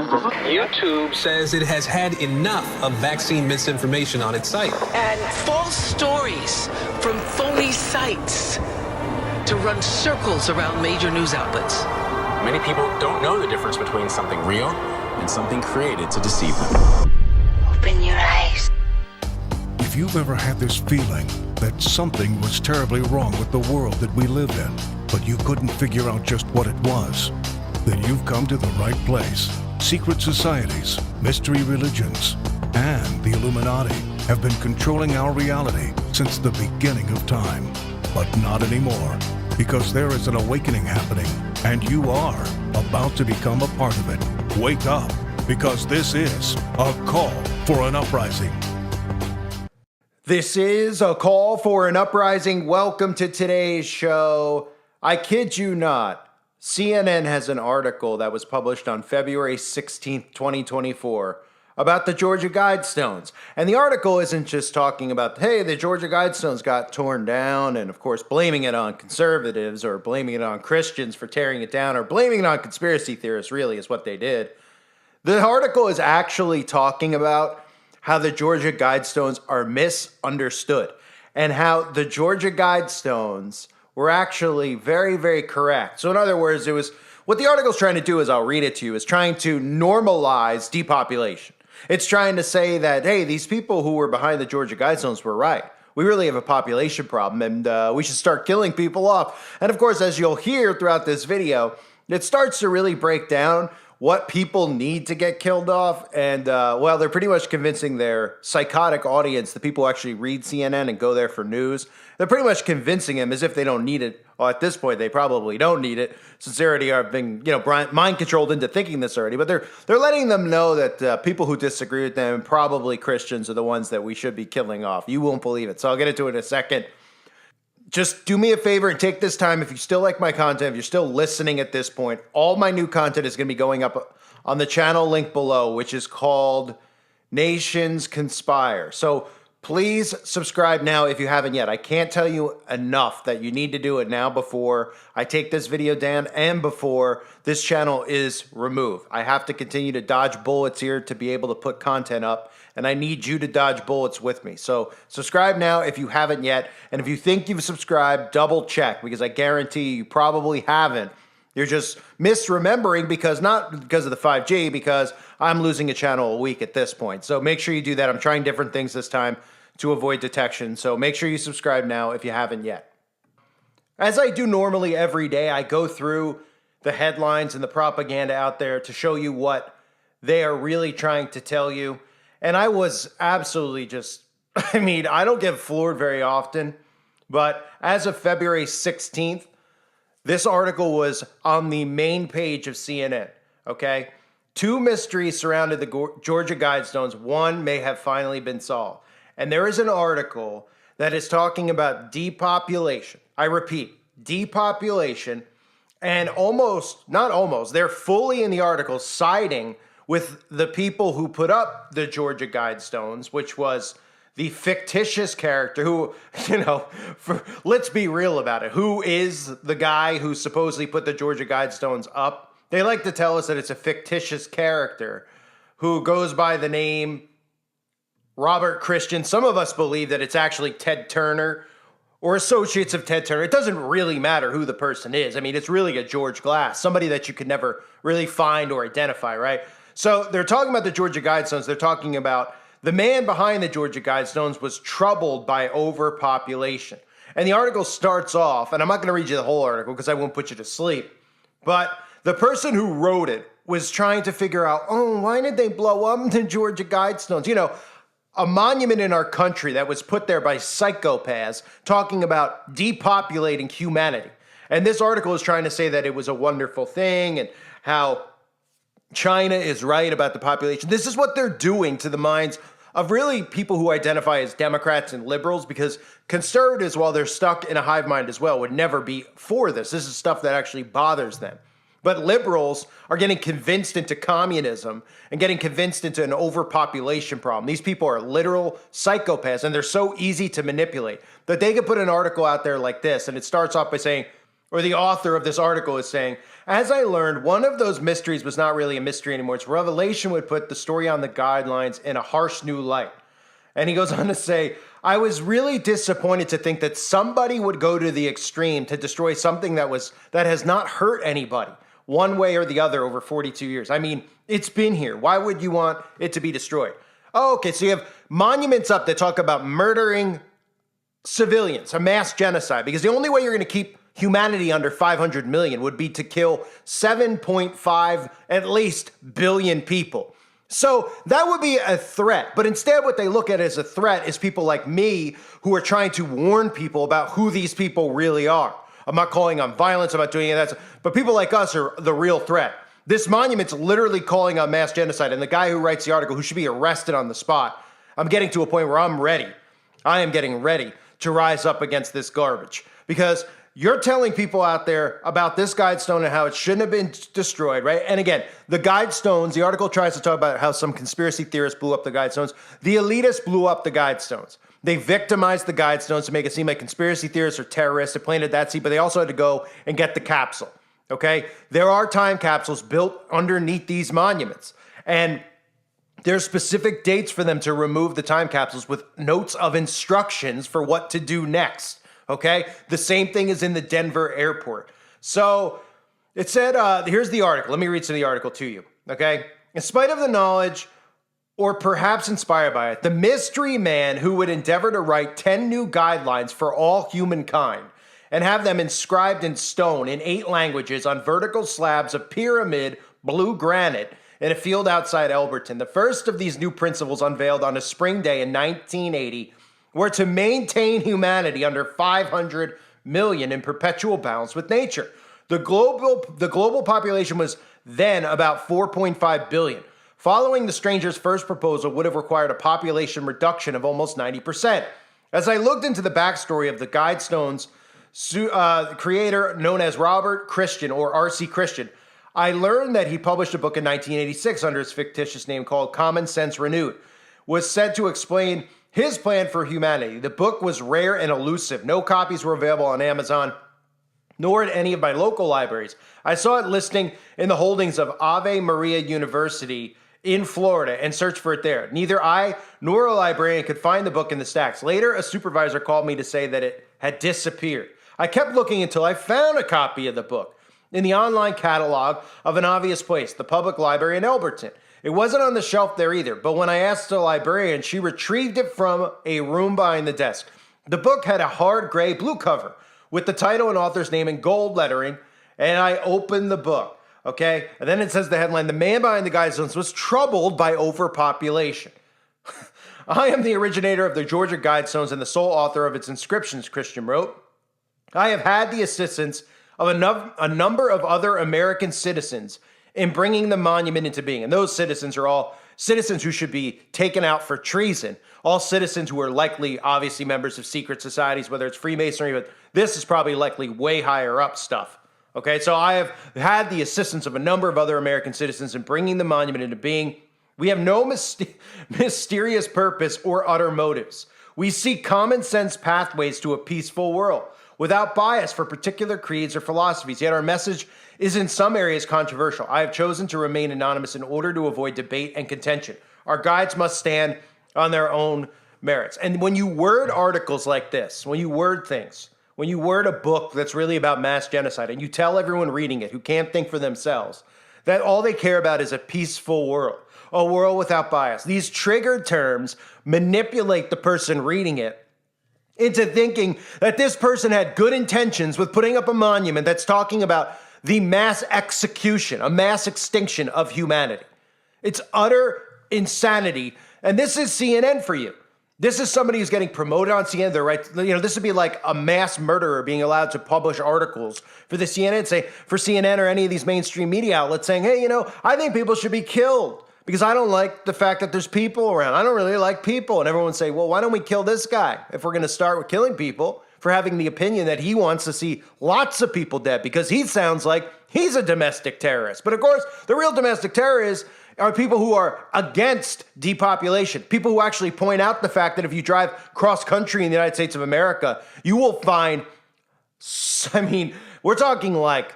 YouTube says it has had enough of vaccine misinformation on its site. And false stories from phony sites to run circles around major news outlets. Many people don't know the difference between something real and something created to deceive them. Open your eyes. If you've ever had this feeling that something was terribly wrong with the world that we live in, but you couldn't figure out just what it was, then you've come to the right place. Secret societies, mystery religions, and the Illuminati have been controlling our reality since the beginning of time. But not anymore, because there is an awakening happening, and you are about to become a part of it. Wake up, because this is a call for an uprising. This is a call for an uprising. Welcome to today's show. I kid you not. CNN has an article that was published on February 16th, 2024 about the Georgia Guidestones. And the article isn't just talking about, hey, the Georgia Guidestones got torn down, and of course blaming it on conservatives or blaming it on Christians for tearing it down or blaming it on conspiracy theorists, really is what they did. The article is actually talking about how the Georgia Guidestones are misunderstood and how the Georgia Guidestones were actually very, very correct. So in other words, it was what the article's trying to do is, I'll read it to you, is trying to normalize depopulation. It's trying to say that, hey, these people who were behind the Georgia Guidestones were right. We really have a population problem, and we should start killing people off. And of course, as you'll hear throughout this video, it starts to really break down what people need to get killed off. And, well, they're pretty much convincing their psychotic audience, the people who actually read CNN and go there for news, they're pretty much convincing them as if they don't need it. Well, at this point, they probably don't need it, since they already are being, mind controlled into thinking this already. But they're letting them know that people who disagree with them, probably Christians, are the ones that we should be killing off. You won't believe it. So I'll get into it in a second. Just do me a favor and take this time. If you still like my content, if you're still listening at this point, all my new content is going to be going up on the channel link below, which is called Nations Conspire. So please subscribe now if you haven't yet. I can't tell you enough that you need to do it now before I take this video down and before this channel is removed. I have to continue to dodge bullets here to be able to put content up, and I need you to dodge bullets with me. So subscribe now if you haven't yet, and if you think you've subscribed, double check, because I guarantee you probably haven't. You're just misremembering, because not because of the 5G, because I'm losing a channel a week at this point. So make sure you do that. I'm trying different things this time to avoid detection. So make sure you subscribe now if you haven't yet. As I do normally every day, I go through the headlines and the propaganda out there to show you what they are really trying to tell you. And I was absolutely just, I don't get floored very often, but as of February 16th, this article was on the main page of CNN, okay? 2 mysteries surrounded the Georgia Guidestones. One may have finally been solved. And there is an article that is talking about depopulation. I repeat, depopulation, and they're fully in the article siding with the people who put up the Georgia Guidestones, which was the fictitious character who, let's be real about it. Who is the guy who supposedly put the Georgia Guidestones up? They like to tell us that it's a fictitious character who goes by the name Robert Christian. Some of us believe that it's actually Ted Turner or associates of Ted Turner. It doesn't really matter who the person is. It's really a George Glass, somebody that you could never really find or identify, right? So they're talking about the Georgia Guidestones. They're talking about the man behind the Georgia Guidestones was troubled by overpopulation. And the article starts off, and I'm not going to read you the whole article because I won't put you to sleep, but the person who wrote it was trying to figure out, why did they blow up the Georgia Guidestones? A monument in our country that was put there by psychopaths talking about depopulating humanity. And this article is trying to say that it was a wonderful thing and how China is right about the population. This is what they're doing to the minds of really people who identify as Democrats and liberals, because conservatives, while they're stuck in a hive mind as well, would never be for this. This is stuff that actually bothers them. But liberals are getting convinced into communism and getting convinced into an overpopulation problem. These people are literal psychopaths, and they're so easy to manipulate that they could put an article out there like this, and it starts off by saying, or the author of this article is saying, as I learned, one of those mysteries was not really a mystery anymore. Its revelation would put the story on the guidelines in a harsh new light. And he goes on to say, I was really disappointed to think that somebody would go to the extreme to destroy something that has not hurt anybody one way or the other over 42 years. I mean, it's been here. Why would you want it to be destroyed? Oh, okay, so you have monuments up that talk about murdering civilians, a mass genocide, because the only way you're going to keep humanity under 500 million would be to kill 7.5 at least billion people. So that would be a threat. But instead, what they look at as a threat is people like me who are trying to warn people about who these people really are. I'm not calling on violence, I'm not doing any of that, but people like us are the real threat. This monument's literally calling on mass genocide, and the guy who writes the article, who should be arrested on the spot, I'm getting to a point where I'm ready. I am getting ready to rise up against this garbage, because you're telling people out there about this Guidestone and how it shouldn't have been destroyed, right? And again, the Guidestones, the article tries to talk about how some conspiracy theorists blew up the Guidestones. The elitists blew up the Guidestones. They victimized the Guidestones to make it seem like conspiracy theorists are terrorists. They planted that seed, but they also had to go and get the capsule, okay? There are time capsules built underneath these monuments, and there's specific dates for them to remove the time capsules with notes of instructions for what to do next. Okay, the same thing is in the Denver airport. So it said, here's the article. Let me read some of the article to you. Okay, in spite of the knowledge, or perhaps inspired by it, the mystery man who would endeavor to write 10 new guidelines for all humankind and have them inscribed in stone in 8 languages on vertical slabs of pyramid blue granite in a field outside Elberton. The first of these new principles, unveiled on a spring day in 1980, were to maintain humanity under 500 million in perpetual balance with nature. The global population was then about 4.5 billion. Following the stranger's first proposal would have required a population reduction of almost 90%. As I looked into the backstory of the Guidestone's creator, known as Robert Christian, or R.C. Christian, I learned that he published a book in 1986 under his fictitious name called Common Sense Renewed, was said to explain his plan for humanity. The book was rare and elusive. No copies were available on Amazon, nor at any of my local libraries. I saw it listing in the holdings of Ave Maria University in Florida and searched for it there. Neither I nor a librarian could find the book in the stacks. Later, a supervisor called me to say that it had disappeared. I kept looking until I found a copy of the book in the online catalog of an obvious place, the public library in Elberton. It wasn't on the shelf there either, but when I asked the librarian, she retrieved it from a room behind the desk. The book had a hard gray blue cover with the title and author's name in gold lettering, and I opened the book, okay? And then it says the headline, "The man behind the Guidestones was troubled by overpopulation." I am the originator of the Georgia Guidestones and the sole author of its inscriptions, Christian wrote. I have had the assistance of a number of other American citizens in bringing the monument into being. And those citizens are all citizens who should be taken out for treason. All citizens who are likely, obviously, members of secret societies, whether it's Freemasonry, but this is probably likely way higher up stuff. Okay, so I have had the assistance of a number of other American citizens in bringing the monument into being. We have no mysterious purpose or utter motives. We seek common sense pathways to a peaceful world, without bias for particular creeds or philosophies. Yet our message is in some areas controversial. I have chosen to remain anonymous in order to avoid debate and contention. Our guides must stand on their own merits. And when you word articles like this, when you word things, when you word a book that's really about mass genocide, and you tell everyone reading it who can't think for themselves that all they care about is a peaceful world, a world without bias, these triggered terms manipulate the person reading it into thinking that this person had good intentions with putting up a monument that's talking about the mass execution, a mass extinction of humanity. It's utter insanity. And this is CNN for you. This is somebody who's getting promoted on CNN. They're right. You know, this would be like a mass murderer being allowed to publish articles for the CNN, for CNN or any of these mainstream media outlets saying, hey, you know, I think people should be killed because I don't like the fact that there's people around. I don't really like people. And everyone would say, well, why don't we kill this guy if we're going to start with killing people for having the opinion that he wants to see lots of people dead because he sounds like he's a domestic terrorist. But of course, the real domestic terrorists are people who are against depopulation, people who actually point out the fact that if you drive cross country in the United States of America, you will find, We're talking like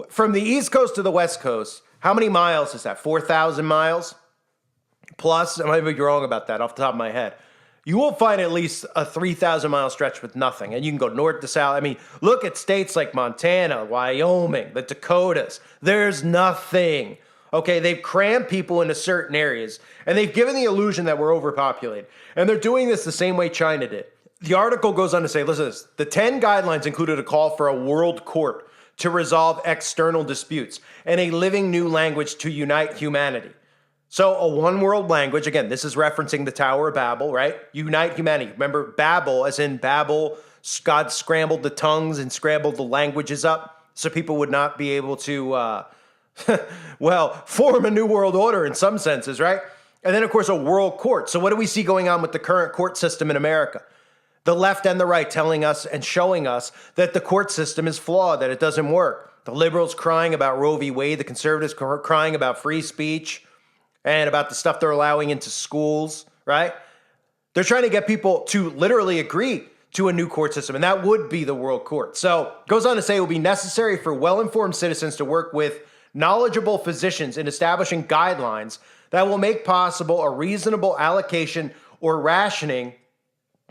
from the East Coast to the West Coast. How many miles is that? 4,000 miles plus? I might be wrong about that off the top of my head. You will find at least a 3,000 mile stretch with nothing. And you can go north to south. I mean, look at states like Montana, Wyoming, the Dakotas. There's nothing. Okay, they've crammed people into certain areas, and they've given the illusion that we're overpopulated. And they're doing this the same way China did. The article goes on to say, listen to this, the 10 guidelines included a call for a world court to resolve external disputes and a living new language to unite humanity. So a one world language, again, this is referencing the Tower of Babel, right? Unite humanity. Remember Babel, as in Babel, God scrambled the tongues and scrambled the languages up so people would not be able to, form a new world order in some senses, right? And then, of course, a world court. So what do we see going on with the current court system in America? The left and the right telling us and showing us that the court system is flawed, that it doesn't work. The liberals crying about Roe v. Wade, the conservatives crying about free speech and about the stuff they're allowing into schools, right? They're trying to get people to literally agree to a new court system, and that would be the world court. So it goes on to say it will be necessary for well-informed citizens to work with knowledgeable physicians in establishing guidelines that will make possible a reasonable allocation or rationing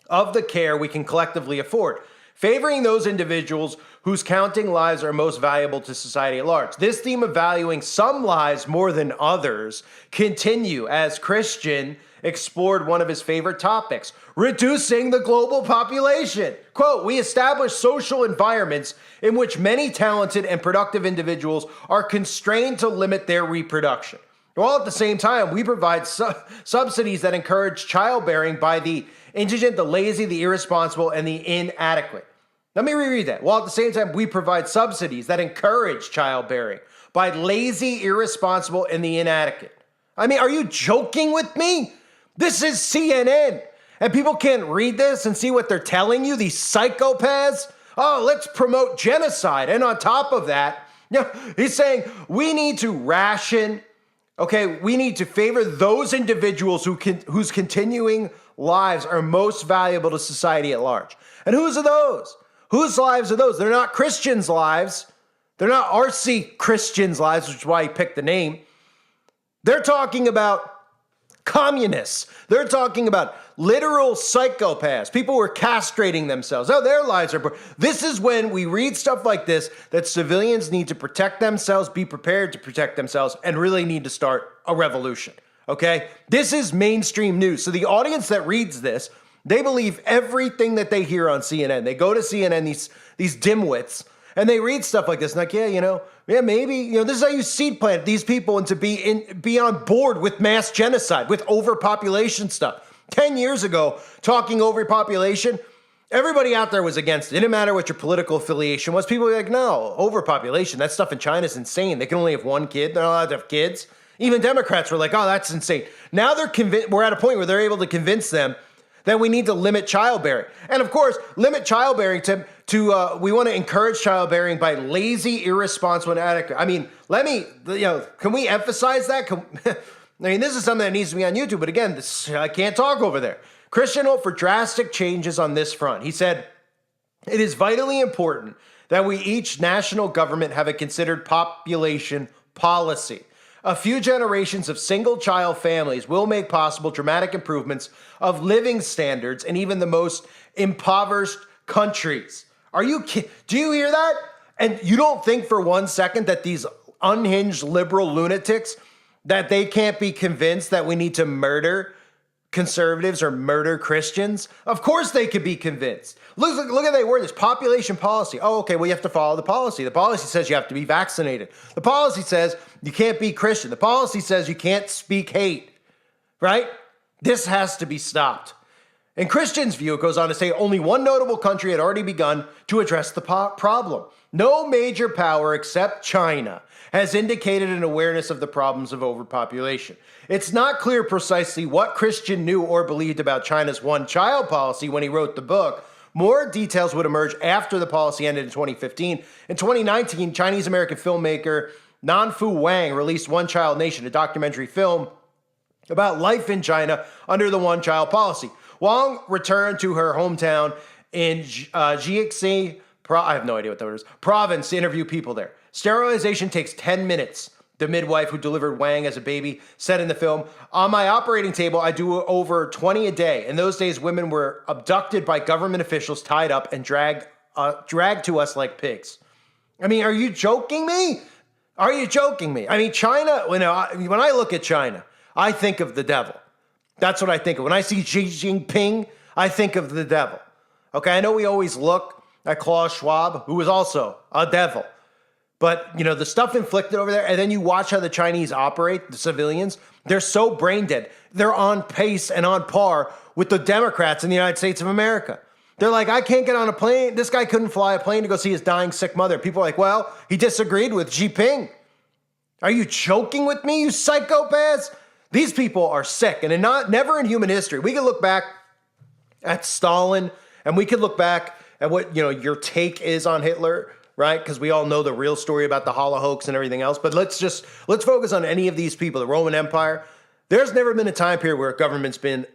of the care we can collectively afford, favoring those individuals whose counting lives are most valuable to society at large. This theme of valuing some lives more than others continue as Christian explored one of his favorite topics, reducing the global population. Quote, we establish social environments in which many talented and productive individuals are constrained to limit their reproduction. While at the same time, we provide subsidies that encourage childbearing by the indigent, the lazy, the irresponsible, and the inadequate. Let me reread that. While at the same time, we provide subsidies that encourage childbearing by lazy, irresponsible, and the inadequate. I mean, are you joking with me? This is CNN, and people can't read this and see what they're telling you, these psychopaths. Oh, let's promote genocide. And on top of that, he's saying we need to ration, okay, we need to favor those individuals whose continuing lives are most valuable to society at large. And whose are those? Whose lives are those? They're not Christians' lives. They're not RC Christians' lives, which is why he picked the name. They're talking about communists. They're talking about literal psychopaths, people who are castrating themselves. Oh, their lives are... This is when we read stuff like this, that civilians need to protect themselves, be prepared to protect themselves, and really need to start a revolution, okay? This is mainstream news. So the audience that reads this, they believe everything that they hear on CNN. They go to CNN, these dimwits, and they read stuff like this, and like, maybe, this is how you seed plant these people into be on board with mass genocide, with overpopulation stuff. 10 years ago, talking overpopulation, everybody out there was against it. It didn't matter what your political affiliation was. People were like, no, overpopulation, that stuff in China is insane. They can only have one kid. They're not allowed to have kids. Even Democrats were like, oh, that's insane. Now we're at a point where they're able to convince them that we need to limit childbearing. And of course, limit childbearing we want to encourage childbearing by lazy, irresponsible, and inadequate. I mean, can we emphasize that? This is something that needs to be on YouTube, but again, I can't talk over there. Christian hope for drastic changes on this front. He said, it is vitally important that we each national government have a considered population policy. A few generations of single-child families will make possible dramatic improvements of living standards in even the most impoverished countries. Do you hear that? And you don't think for one second that these unhinged liberal lunatics, that they can't be convinced that we need to murder conservatives or murder Christians? Of course they could be convinced. Look at they word this, population policy. Oh, okay, well, you have to follow the policy. The policy says you have to be vaccinated. The policy says you can't be Christian. The policy says you can't speak hate, right? This has to be stopped. In Christians' view, it goes on to say only one notable country had already begun to address the problem. No major power except China has indicated an awareness of the problems of overpopulation. It's not clear precisely what Christian knew or believed about China's one-child policy when he wrote the book. More details would emerge after the policy ended in 2015. In 2019, Chinese-American filmmaker Nanfu Wang released One Child Nation, a documentary film about life in China under the one-child policy. Wang returned to her hometown in Jiangxi I have no idea what that word is. Province to interview people there. Sterilization takes 10 minutes. The midwife who delivered Wang as a baby said in the film, on my operating table, I do over 20 a day. In those days, women were abducted by government officials, tied up, and dragged to us like pigs. I mean, are you joking me? Are you joking me? I mean, China, when I look at China, I think of the devil. That's what I think of. When I see Xi Jinping, I think of the devil. Okay, I know we always look at Klaus Schwab, who was also a devil. But, the stuff inflicted over there, and then you watch how the Chinese operate, the civilians, they're so brain dead. They're on pace and on par with the Democrats in the United States of America. They're like, I can't get on a plane. This guy couldn't fly a plane to go see his dying sick mother. People are like, well, he disagreed with Xi Jinping. Are you joking with me, you psychopaths? These people are sick, and never in human history. We can look back at Stalin, and we could look back at what, your take is on Hitler, right? Because we all know the real story about the Holocaust and everything else. But let's focus on any of these people. The Roman Empire, there's never been a time period where a government's been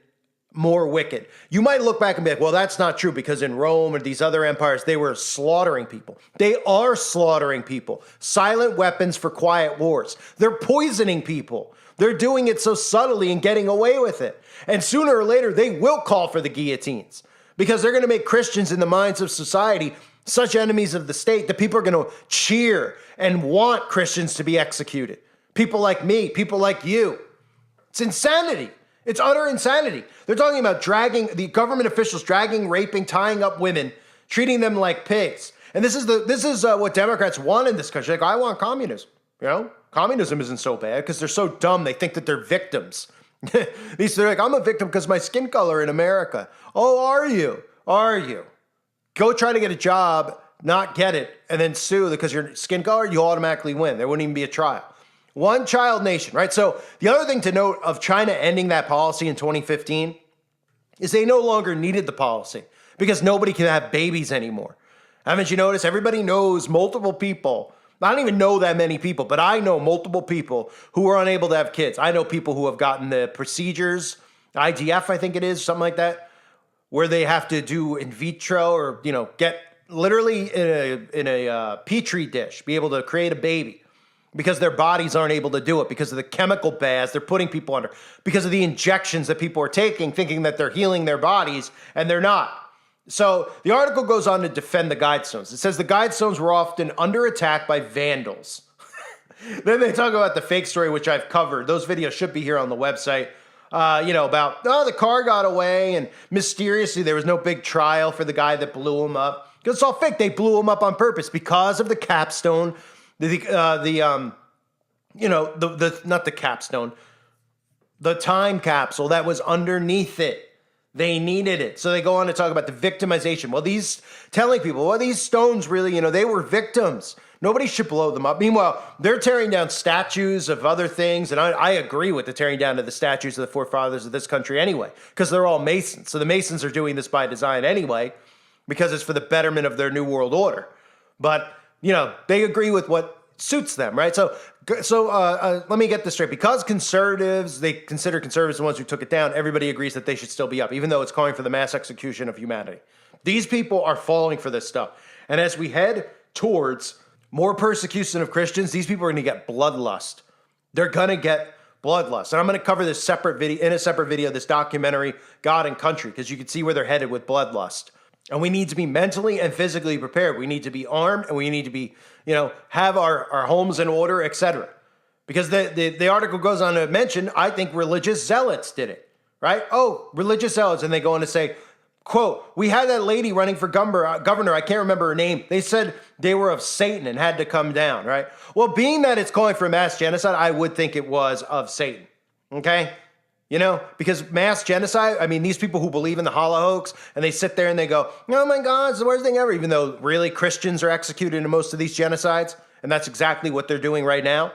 more wicked. You might look back and be like, well, that's not true because in Rome or these other empires, they were slaughtering people. They are slaughtering people. Silent weapons for quiet wars. They're poisoning people. They're doing it so subtly and getting away with it. And sooner or later, they will call for the guillotines because they're going to make Christians in the minds of society such enemies of the state that people are going to cheer and want Christians to be executed. People like me, people like you. It's insanity. It's utter insanity. They're talking about the government officials dragging, raping, tying up women, treating them like pigs. And this is what Democrats want in this country. Like, I want communism. Communism isn't so bad because they're so dumb. They think that they're victims. They're like, I'm a victim because my skin color in America. Oh, are you? Are you? Go try to get a job, not get it, and then sue because your skin color, you automatically win. There wouldn't even be a trial. One child nation, right? So the other thing to note of China ending that policy in 2015 is they no longer needed the policy because nobody can have babies anymore. Haven't you noticed? Everybody knows multiple people. I don't even know that many people, but I know multiple people who are unable to have kids. I know people who have gotten the procedures, IVF, I think it is, something like that, where they have to do in vitro or, get literally in a petri dish, be able to create a baby because their bodies aren't able to do it because of the chemical baths they're putting people under, because of the injections that people are taking, thinking that they're healing their bodies, and they're not. So the article goes on to defend the Guidestones. It says the Guidestones were often under attack by vandals. Then they talk about the fake story, which I've covered. Those videos should be here on the website. About, the car got away and mysteriously there was no big trial for the guy that blew him up. Because it's all fake. They blew him up on purpose because of the capstone, not the capstone, the time capsule that was underneath it. They needed it. So they go on to talk about the victimization. Well, telling people, these stones really, they were victims. Nobody should blow them up. Meanwhile, they're tearing down statues of other things. And I agree with the tearing down of the statues of the forefathers of this country anyway, because they're all Masons. So the Masons are doing this by design anyway, because it's for the betterment of their new world order. But, they agree with what suits them, right? So let me get this straight. Because they consider conservatives the ones who took it down, everybody agrees that they should still be up, even though it's calling for the mass execution of humanity. These people are falling for this stuff. And as we head towards more persecution of Christians, these people are going to get bloodlust. They're going to get bloodlust. And I'm going to cover this in a separate video, this documentary, God and Country, because you can see where they're headed with bloodlust. And we need to be mentally and physically prepared. We need to be armed and we need to be, have our homes in order, etc. Because the article goes on to mention, I think religious zealots did it, right? Oh, religious zealots. And they go on to say, quote, we had that lady running for governor. I can't remember her name. They said they were of Satan and had to come down, right? Well, being that it's calling for mass genocide, I would think it was of Satan, okay? Because mass genocide, these people who believe in the Holocaust and they sit there and they go, oh my God, it's the worst thing ever, even though really Christians are executed in most of these genocides. And that's exactly what they're doing right now.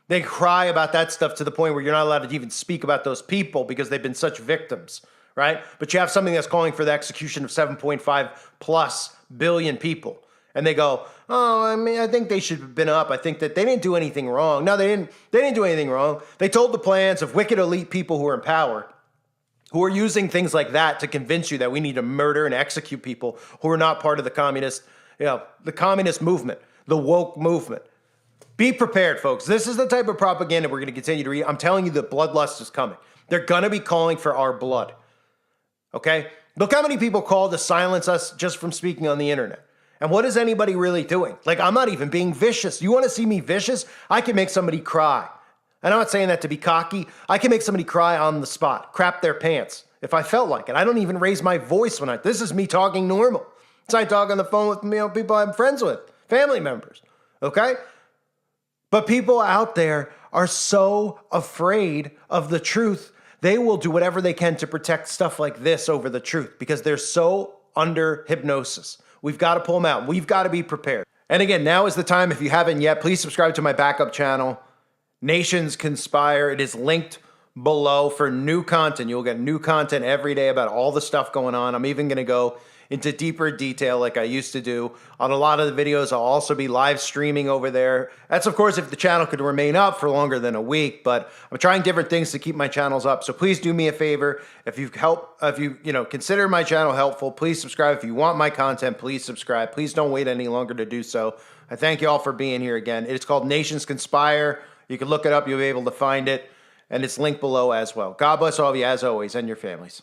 They cry about that stuff to the point where you're not allowed to even speak about those people because they've been such victims, right? But you have something that's calling for the execution of 7.5 plus billion people. And they go, I think they should have been up. I think that they didn't do anything wrong. No, they didn't do anything wrong. They told the plans of wicked elite people who are in power, who are using things like that to convince you that we need to murder and execute people who are not part of the communist the communist movement, the woke movement. Be prepared, folks. This is the type of propaganda we're going to continue to read. I'm telling you, the bloodlust is coming. They're going to be calling for our blood. Okay? Look how many people call to silence us just from speaking on the internet. And what is anybody really doing? Like, I'm not even being vicious. You want to see me vicious? I can make somebody cry. And I'm not saying that to be cocky. I can make somebody cry on the spot, crap their pants, if I felt like it. I don't even raise my voice when this is me talking normal. It's I talk on the phone with people I'm friends with, family members. Okay? But people out there are so afraid of the truth, they will do whatever they can to protect stuff like this over the truth because they're so under hypnosis. We've got to pull them out. We've got to be prepared. And again, now is the time. If you haven't yet, please subscribe to my backup channel, Nations Conspire. It is linked below for new content. You'll get new content every day about all the stuff going on. I'm even going to go into deeper detail like I used to do on a lot of the videos. I'll also be live streaming over there. That's, of course, if the channel could remain up for longer than a week, but I'm trying different things to keep my channels up. So please do me a favor. If you consider my channel helpful, please subscribe. If you want my content, please subscribe. Please don't wait any longer to do so. I thank you all for being here again. It's called Nations Conspire. You can look it up. You'll be able to find it. And it's linked below as well. God bless all of you as always and your families.